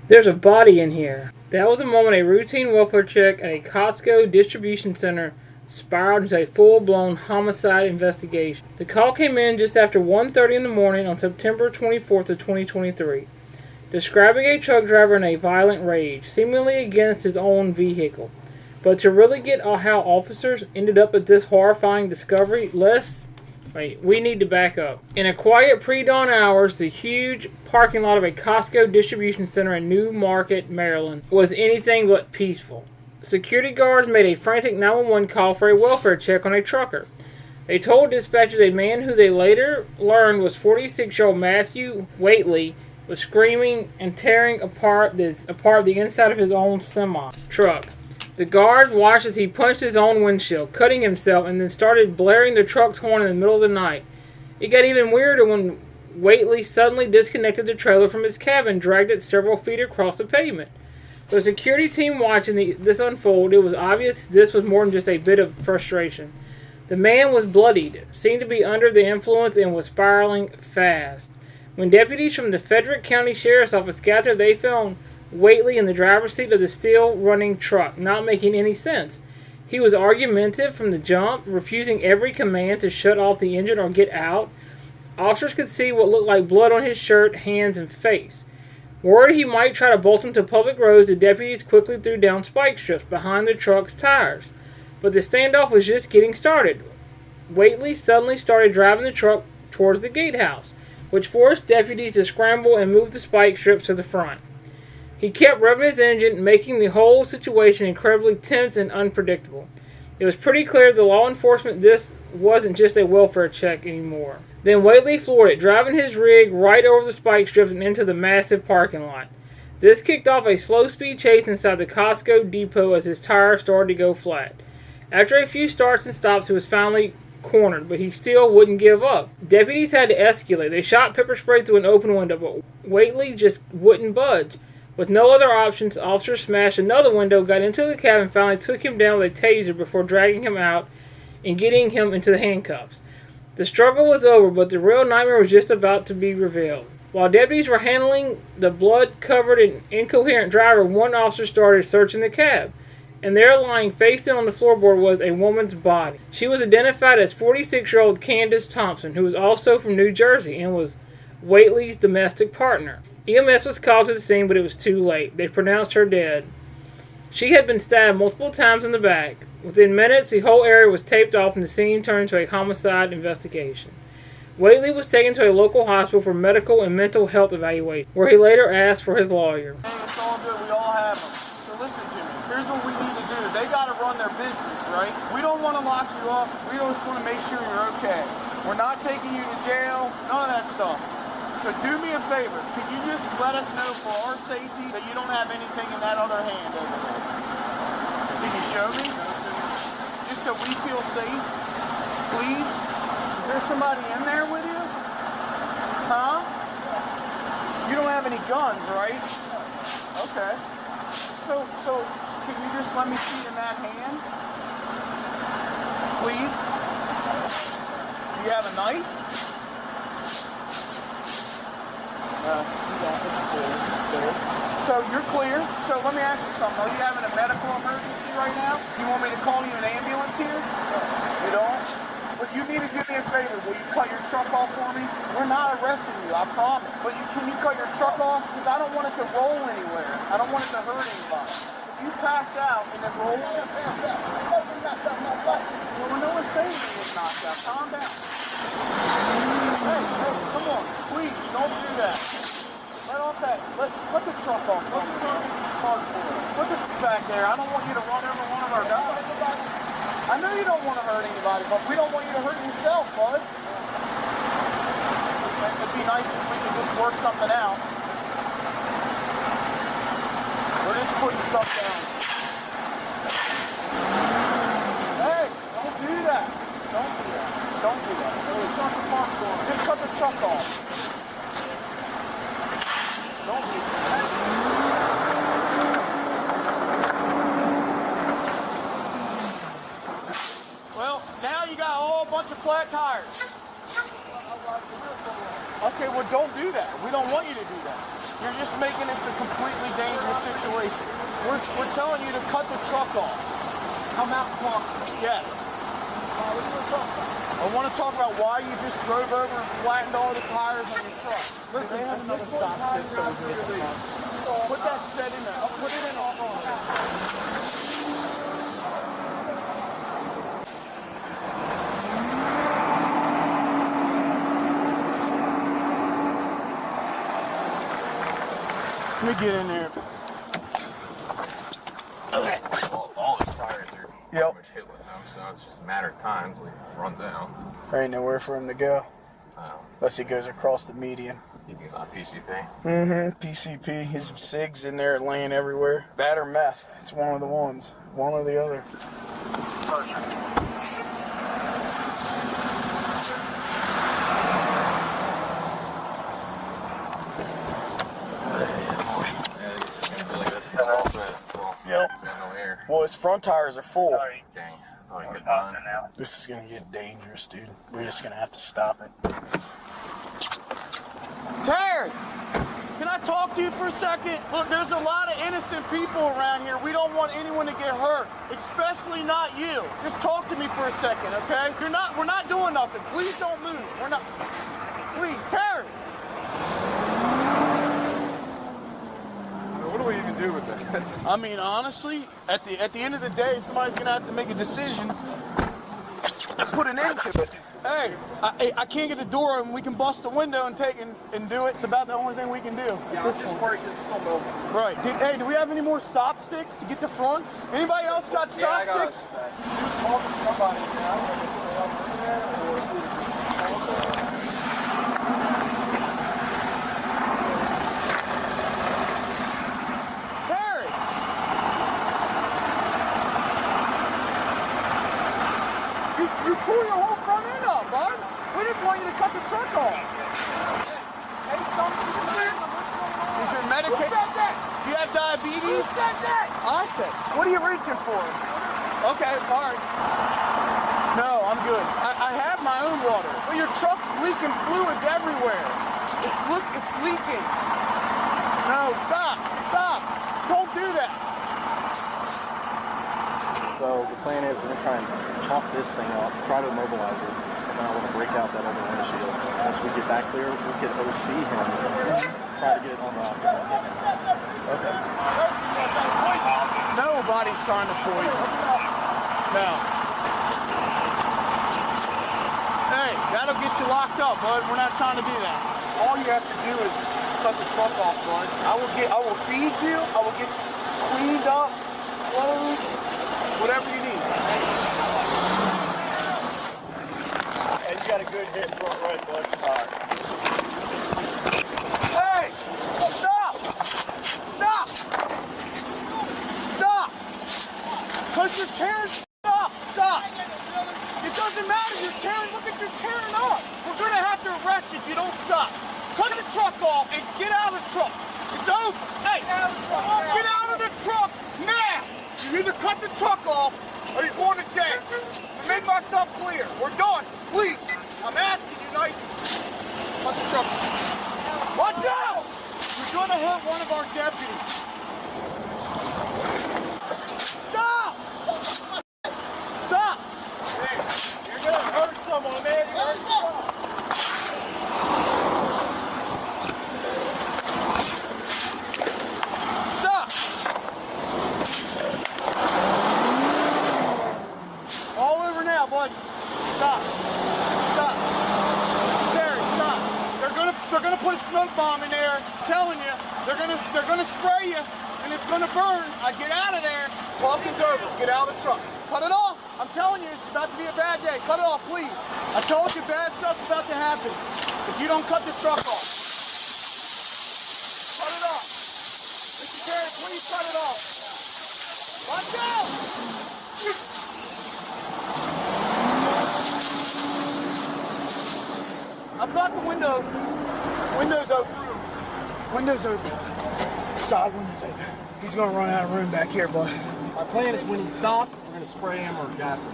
There's a body in here. That was the moment a routine welfare check at a Costco distribution center spiraled into a full-blown homicide investigation. The call came in just after 1:30 in the morning on September 24th of 2023, describing a truck driver in a violent rage, seemingly against his own vehicle. But to really get how officers ended up at this horrifying discovery, we need to back up. In a quiet pre-dawn hours, the huge parking lot of a Costco distribution center in New Market, Maryland, was anything but peaceful. Security guards made a frantic 911 call for a welfare check on a trucker. They told dispatchers a man who they later learned was 46-year-old Matthew Waitley was screaming and tearing apart the inside of his own semi-truck. The guards watched as he punched his own windshield, cutting himself, and then started blaring the truck's horn in the middle of the night. It got even weirder when Waitley suddenly disconnected the trailer from his cab and dragged it several feet across the pavement. For the security team watching this unfold, it was obvious this was more than just a bit of frustration. The man was bloodied, seemed to be under the influence, and was spiraling fast. When deputies from the Frederick County Sheriff's Office got there, they found Waitley in the driver's seat of the still-running truck, not making any sense. He was argumentative from the jump, refusing every command to shut off the engine or get out. Officers could see what looked like blood on his shirt, hands, and face. Worried he might try to bolt into public roads, the deputies quickly threw down spike strips behind the truck's tires. But the standoff was just getting started. Waitley suddenly started driving the truck towards the gatehouse, which forced deputies to scramble and move the spike strips to the front. He kept revving his engine, making the whole situation incredibly tense and unpredictable. It was pretty clear to law enforcement this wasn't just a welfare check anymore. Then Waitley floored it, driving his rig right over the spike strips and into the massive parking lot. This kicked off a slow-speed chase inside the Costco depot as his tires started to go flat. After a few starts and stops, he was finally cornered, but he still wouldn't give up. Deputies had to escalate. They shot pepper spray through an open window, but Waitley just wouldn't budge. With no other options, officers smashed another window, got into the cab, and finally took him down with a taser before dragging him out and getting him into the handcuffs. The struggle was over, but the real nightmare was just about to be revealed. While deputies were handling the blood-covered and incoherent driver, one officer started searching the cab, and there, lying face down on the floorboard, was a woman's body. She was identified as 46-year-old Candace Thompson, who was also from New Jersey and was Waitley's domestic partner. EMS was called to the scene, but it was too late. They pronounced her dead. She had been stabbed multiple times in the back. Within minutes, the whole area was taped off and the scene turned to a homicide investigation. Waitley was taken to a local hospital for medical and mental health evaluation, where he later asked for his lawyer. It's all good. We all have them. So listen to me. Here's what we need to do. They got to run their business, right? We don't want to lock you up. We just want to make sure you're okay. We're not taking you to jail. None of that stuff. So do me a favor. Could you just let us know for our safety that you don't have anything in that other hand over there? Can you show me? Just so we feel safe, please. Is there somebody in there with you? Huh? You don't have any guns, right? Okay. So can you just let me see in that hand? Please? Do you have a knife? So you're clear. So let me ask you something. Are you having a medical emergency right now? You want me to call you an ambulance here? You don't? But you need to do me a favor. Will you cut your truck off for me? We're not arresting you, I promise. But can you cut your truck off? Because I don't want it to roll anywhere. I don't want it to hurt anybody. If you pass out and it rolls... Well, no one's saying you was knocked out. Calm down. Hey, come on. Please, don't do that. Let off that. Put the truck off. Put the truck Put the back there. I don't want you to run over one of our guys. I know you don't want to hurt anybody, but we don't want you to hurt yourself, bud. It'd be nice if we could just work something out. We're just putting stuff down. Hey, don't do that. Don't do that. Don't do that. Just cut the truck off. Don't do that. Well, now you got a whole bunch of flat tires. Okay, well, don't do that. We don't want you to do that. You're just making this a completely dangerous situation. We're telling you to cut the truck off. Come out and talk. Yes. What do you want to talk about? I want to talk about why you just drove over and flattened all the tires on your truck. Listen, they have another stop stick, so we're going to Put that set in there. I'll put it in all on. Let me get in there. Okay. Well, all his tires are Yep. pretty much hit with them, so it's just a matter of time until he runs out. There ain't nowhere for him to go. Oh. Unless he goes across the median. You think he's on PCP? Mm-hmm. PCP. His SIGs in there laying everywhere. That or meth. It's one of the ones. One or the other. Yep. Well, his front tires are full. Dang, I thought he could run. This is gonna get dangerous, dude. We're just gonna have to stop it. Terry, can I talk to you for a second? Look, there's a lot of innocent people around here. We don't want anyone to get hurt, especially not you. Just talk to me for a second, okay? We're not doing nothing. Please don't move. We're not. Please, Terry. What do we even do with this? I mean, honestly, at the end of the day, somebody's gonna have to make a decision and put an end to it. Hey, I can't get the door open. We can bust the window and take and do it. It's about the only thing we can do. Yeah, I'm just worried because it's still moving. Right. Hey, do we have any more stop sticks to get the fronts? Anybody else got stop sticks? He was talking to somebody. I don't know if somebody else was in there or... You tore your whole front end up, bud. We just want you to cut the truck off. Hey, something's in there. Is your medication? Who said that? Do you have diabetes? Who said that? I said. What are you reaching for? Okay, all right. No, I'm good. I have my own water. Well, your truck's leaking fluids everywhere. It's leaking. No, stop. Don't do that. So the plan is we're going to try and chop this thing off, try to immobilize it, and then I want to break out that other windshield. Once we get back clear, we can OC him, try to get it unlocked. Okay. Nobody's trying to poison. No. Hey, that'll get you locked up, bud. We're not trying to do that. All you have to do is cut the truck off, bud. I will feed you. I will get you cleaned up, clothes, whatever you need. Hey, you got a good hit front right, bud. All right. Hey! Stop! Because you're tearing up. Stop! It doesn't matter. You're tearing. Look at you tearing up. We're going to have to arrest you if you don't stop. Cut the truck off and get out of the truck. It's over. Hey! Get out of the truck now! You either cut the truck off or you're going to jail. To make myself clear, we're done. Please, I'm asking you nicely. Cut the truck off. Watch out! You're going to hurt one of our deputies. Stop! Hey, you're going to hurt someone, man. You're hurt someone. Stop! All over now, bud. Stop. Terry, stop. They're gonna put a smoke bomb in there. I'm telling you, they're gonna spray you, and it's gonna burn. Get out of there. Clock is over. Get out of the truck. Cut it off. I'm telling you, it's about to be a bad day. Cut it off, please. I told you bad stuff's about to happen if you don't cut the truck off. Cut it off. Mr. Terry, please cut it off. Watch out! I've got the window. Windows open. Windows open. Side windows open. He's gonna run out of room back here, bud. My plan is when he stops, we're going to spray him or gas him.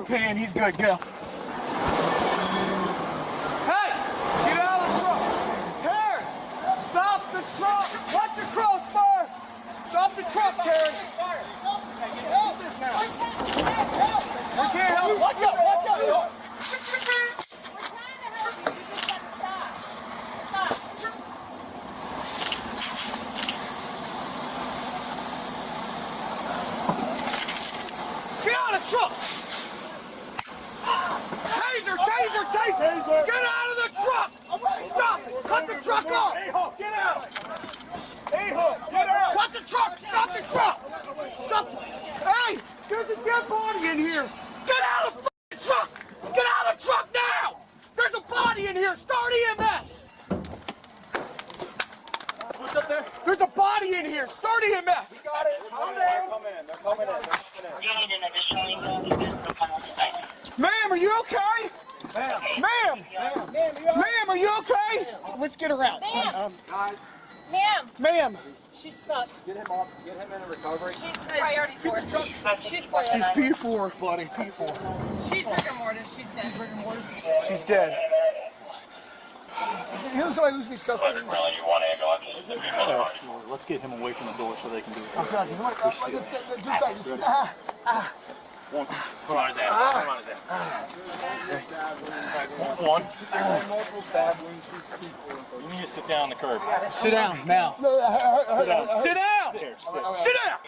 can. He's good. Go. Hey! Get out of the truck! Terry! Stop the truck! Watch your crossbar! Stop the truck, Terry! Help this now! We can't help! Watch out! Watch out! Get out of the truck! Taser! Taser! Taser! Get out of the truck! Stop! Cut the truck off! A-Hook, get out! A-Hook, get out! Cut the truck! Stop the truck! Stop! Hey! There's a dead body in here! Get out of the f***ing truck! Get out of the truck now! There's a body in here! Start EMS! What's up there? There's a body in here! Start EMS! Got it. Calm down. They're coming in. Ma'am, are you okay? Ma'am! Ma'am, are you okay? Let's get her out. Ma'am. Guys, Ma'am! She's stuck. get him off. Get him in a recovery. She's priority 4. She's priority. She's P4, buddy. P4. She's rigor mortis. She's dead. She's dead. Who's I lose these suspects? Let's get him away from the door so they can do it. Okay, Put on his ass. Put on his ass. One. Multiple stab wounds. You need to sit down on the curb. Sit down now. Sit down. Sit down! Sit. Sit down!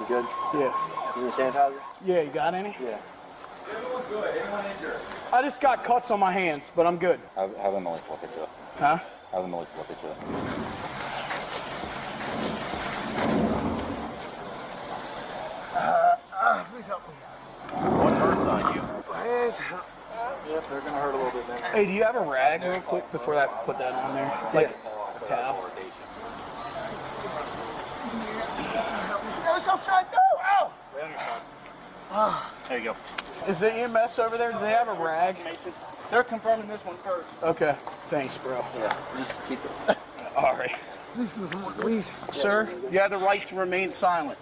You good? Yeah. You need a sanitizer? Yeah, you got any? Yeah. I just got cuts on my hands, but I'm good. Have a noise look at you. Huh? Have a noise look at you. Please help me. What hurts on you? Yep, they're gonna hurt a little bit, man. Hey, do you have a rag real quick before that? Put that on there, like a towel. That was outside. No! Ow! There you go. Is the EMS over there? Do they have a rag? They're confirming this one first. Okay. Thanks, bro. Yeah. Just keep it. All right. Please. Sir, you have the right to remain silent.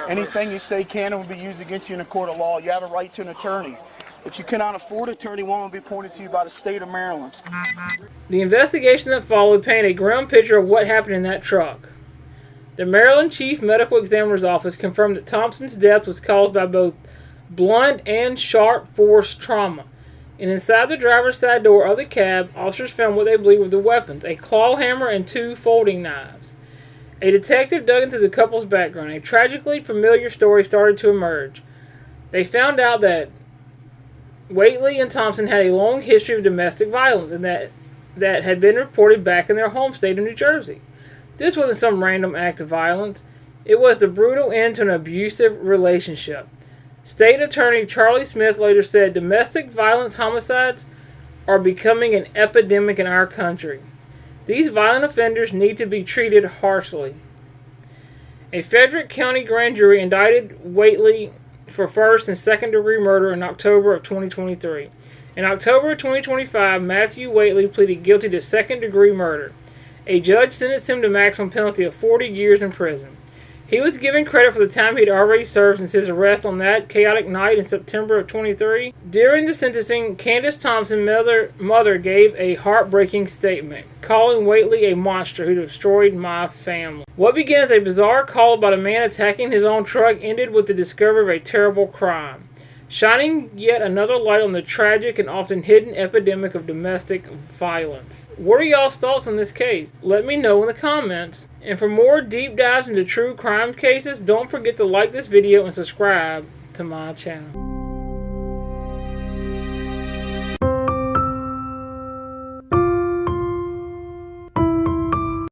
Anything you say can and will be used against you in a court of law. You have a right to an attorney. If you cannot afford an attorney, one will be appointed to you by the state of Maryland. The investigation that followed painted a grim picture of what happened in that truck. The Maryland Chief Medical Examiner's Office confirmed that Thompson's death was caused by both blunt and sharp force trauma. And inside the driver's side door of the cab, officers found what they believed were the weapons, a claw hammer and 2 folding knives. A detective dug into the couple's background. A tragically familiar story started to emerge. They found out that Whately and Thompson had a long history of domestic violence and that had been reported back in their home state of New Jersey. This wasn't some random act of violence. It was the brutal end to an abusive relationship. State Attorney Charlie Smith later said domestic violence homicides are becoming an epidemic in our country. These violent offenders need to be treated harshly. A Frederick County grand jury indicted Whately for first and second degree murder in October of 2023. In October of 2025, Matthew Whately pleaded guilty to second degree murder. A judge sentenced him to maximum penalty of 40 years in prison. He was given credit for the time he had already served since his arrest on that chaotic night in September of 23. During the sentencing, Candace Thompson's mother gave a heartbreaking statement, calling Whately a monster who destroyed my family. What began as a bizarre call about a man attacking his own truck ended with the discovery of a terrible crime, shining yet another light on the tragic and often hidden epidemic of domestic violence. What are y'all's thoughts on this case? Let me know in the comments. And for more deep dives into true crime cases, don't forget to like this video and subscribe to my channel.